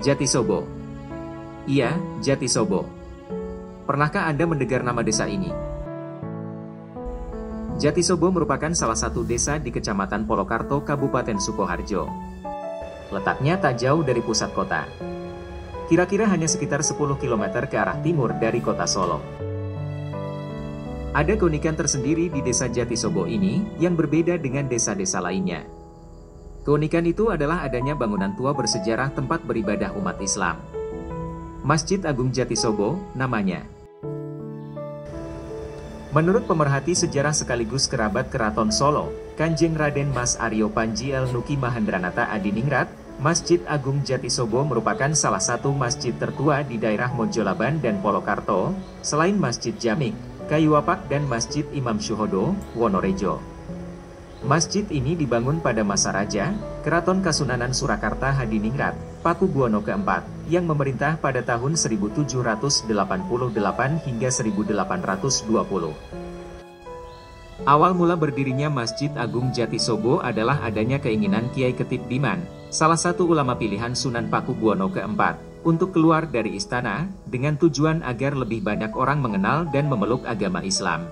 Jatisobo. Iya, Jatisobo. Pernahkah Anda mendengar nama desa ini? Jatisobo merupakan salah satu desa di Kecamatan Polokarto, Kabupaten Sukoharjo. Letaknya tak jauh dari pusat kota. Kira-kira hanya sekitar 10 km ke arah timur dari kota Solo. Ada keunikan tersendiri di desa Jatisobo ini yang berbeda dengan desa-desa lainnya. Keunikan itu adalah adanya bangunan tua bersejarah tempat beribadah umat Islam. Masjid Agung Jatisobo, namanya. Menurut pemerhati sejarah sekaligus kerabat Keraton Solo, Kanjeng Raden Mas Aryo Panji El Nuki Mahendranata Adiningrat, Masjid Agung Jatisobo merupakan salah satu masjid tertua di daerah Mojolaban dan Polokarto, selain Masjid Jamik, Kayuwapak dan Masjid Imam Syuhodo, Wonorejo. Masjid ini dibangun pada masa Raja, Keraton Kasunanan Surakarta Hadiningrat, Pakubuwono keempat, yang memerintah pada tahun 1788 hingga 1820. Awal mula berdirinya Masjid Agung Jatisobo adalah adanya keinginan Kiai Ketip Diman, salah satu ulama pilihan Sunan Pakubuwono keempat, untuk keluar dari istana, dengan tujuan agar lebih banyak orang mengenal dan memeluk agama Islam.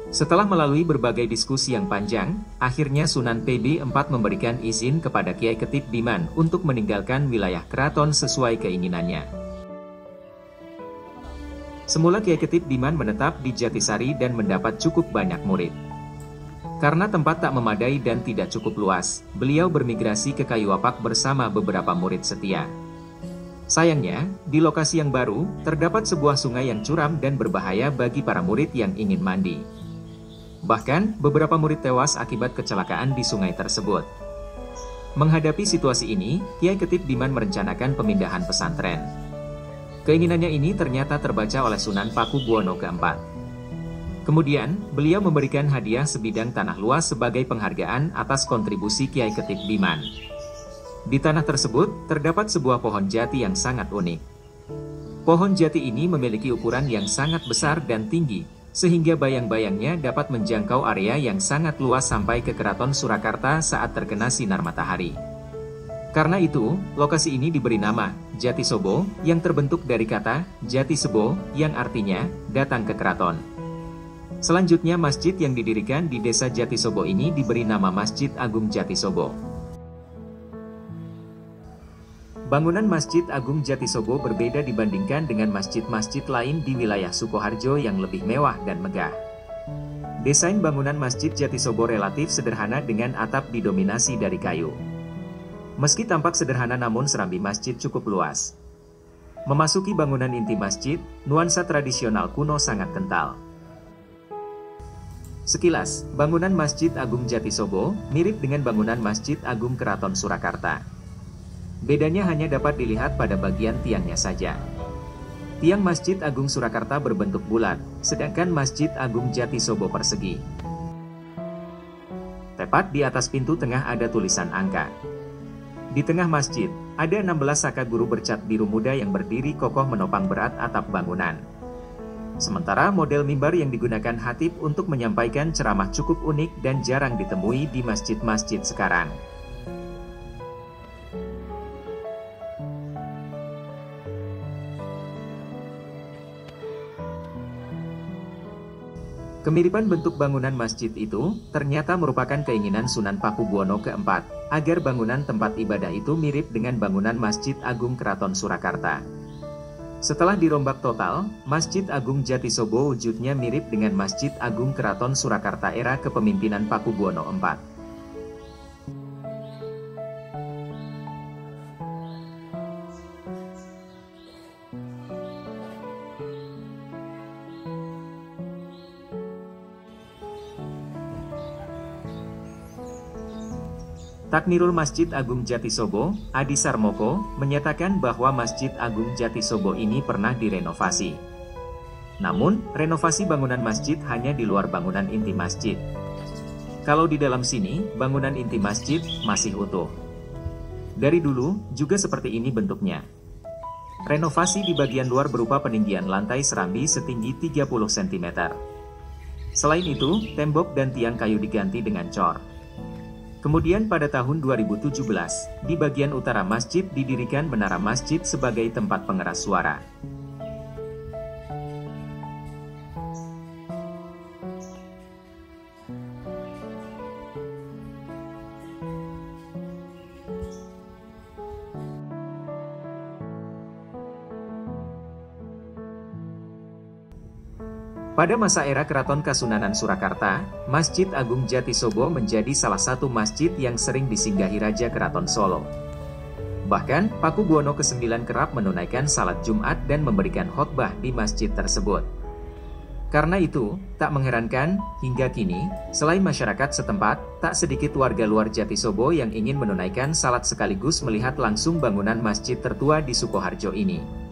Setelah melalui berbagai diskusi yang panjang, akhirnya Sunan PB IV memberikan izin kepada Kiai Ketip Diman untuk meninggalkan wilayah keraton sesuai keinginannya. Semula Kiai Ketip Diman menetap di Jatisari dan mendapat cukup banyak murid. Karena tempat tak memadai dan tidak cukup luas, beliau bermigrasi ke Kayuwapak bersama beberapa murid setia. Sayangnya, di lokasi yang baru, terdapat sebuah sungai yang curam dan berbahaya bagi para murid yang ingin mandi. Bahkan, beberapa murid tewas akibat kecelakaan di sungai tersebut. Menghadapi situasi ini, Kiai Ketip Diman merencanakan pemindahan pesantren. Keinginannya ini ternyata terbaca oleh Sunan Pakubuwono keempat. Kemudian, beliau memberikan hadiah sebidang tanah luas sebagai penghargaan atas kontribusi Kiai Ketip Diman. Di tanah tersebut, terdapat sebuah pohon jati yang sangat unik. Pohon jati ini memiliki ukuran yang sangat besar dan tinggi, sehingga bayang-bayangnya dapat menjangkau area yang sangat luas sampai ke Keraton Surakarta saat terkena sinar matahari. Karena itu, lokasi ini diberi nama Jatisobo, yang terbentuk dari kata Jatisebo, yang artinya datang ke keraton. Selanjutnya masjid yang didirikan di desa Jatisobo ini diberi nama Masjid Agung Jatisobo. Bangunan Masjid Agung Jatisobo berbeda dibandingkan dengan masjid-masjid lain di wilayah Sukoharjo yang lebih mewah dan megah. Desain bangunan Masjid Jatisobo relatif sederhana dengan atap didominasi dari kayu. Meski tampak sederhana namun serambi masjid cukup luas. Memasuki bangunan inti masjid, nuansa tradisional kuno sangat kental. Sekilas, bangunan Masjid Agung Jatisobo mirip dengan bangunan Masjid Agung Keraton Surakarta. Bedanya hanya dapat dilihat pada bagian tiangnya saja. Tiang Masjid Agung Surakarta berbentuk bulat, sedangkan Masjid Agung Jatisobo persegi. Tepat di atas pintu tengah ada tulisan angka. Di tengah masjid, ada 16 saka guru bercat biru muda yang berdiri kokoh menopang berat atap bangunan. Sementara model mimbar yang digunakan khatib untuk menyampaikan ceramah cukup unik dan jarang ditemui di masjid-masjid sekarang. Kemiripan bentuk bangunan masjid itu ternyata merupakan keinginan Sunan Pakubuwono keempat, agar bangunan tempat ibadah itu mirip dengan bangunan Masjid Agung Keraton Surakarta. Setelah dirombak total, Masjid Agung Jatisobo wujudnya mirip dengan Masjid Agung Keraton Surakarta era kepemimpinan Pakubuwono IV. Takmirul Masjid Agung Jatisobo, Adi Sarmoko, menyatakan bahwa Masjid Agung Jatisobo ini pernah direnovasi. Namun, renovasi bangunan masjid hanya di luar bangunan inti masjid. Kalau di dalam sini, bangunan inti masjid masih utuh. Dari dulu, juga seperti ini bentuknya. Renovasi di bagian luar berupa peninggian lantai serambi setinggi 30 cm. Selain itu, tembok dan tiang kayu diganti dengan cor. Kemudian pada tahun 2017, di bagian utara masjid didirikan menara masjid sebagai tempat pengeras suara. Pada masa era Keraton Kasunanan Surakarta, Masjid Agung Jatisobo menjadi salah satu masjid yang sering disinggahi Raja Keraton Solo. Bahkan, Pakubuwono ke-9 kerap menunaikan salat Jumat dan memberikan khotbah di masjid tersebut. Karena itu, tak mengherankan, hingga kini, selain masyarakat setempat, tak sedikit warga luar Jatisobo yang ingin menunaikan salat sekaligus melihat langsung bangunan masjid tertua di Sukoharjo ini.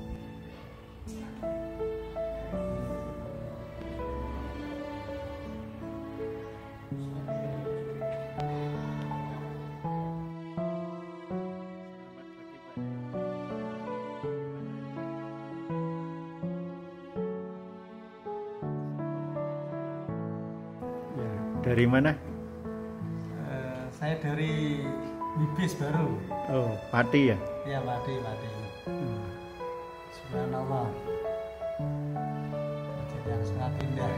Dari mana? Saya dari Wibis baru. Oh, Pati ya? Iya, Pati. Subhanallah. Masjid yang sangat indah.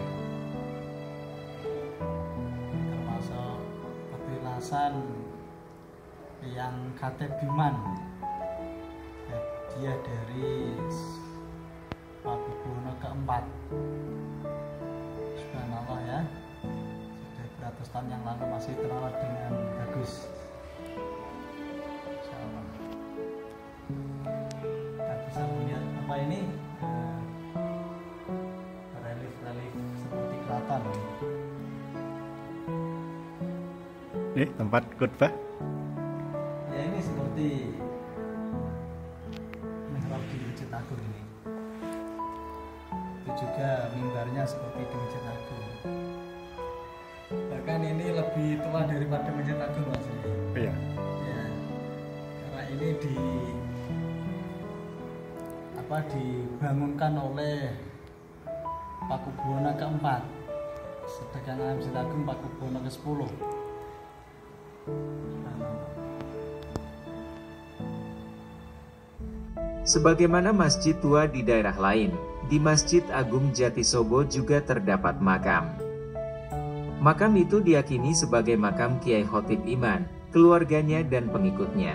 Termasuk petilasan yang Khatib Biman. Dia dari Pakubuwono ke-4. Subhanallah ya. Ratus tahun yang lalu masih terawat dengan bagus. Insyaallah. Kita bisa melihat apa ini relief seperti keraton. Tempat khotbah? Ya ini seperti mihrab di Masjid Agung ini. Itu juga mimbarnya seperti di Masjid Agung. Bahkan ini lebih tua daripada Masjid Agung, Mas. Iya. Ya, karena ini dibangunkan oleh Pakubuwono ke-4, sedangkan Masjid Agung Pakubuwono ke-10. Sebagaimana masjid tua di daerah lain, di Masjid Agung Jatisobo juga terdapat makam. Makam itu diyakini sebagai makam Kiai Khotib Iman, keluarganya dan pengikutnya.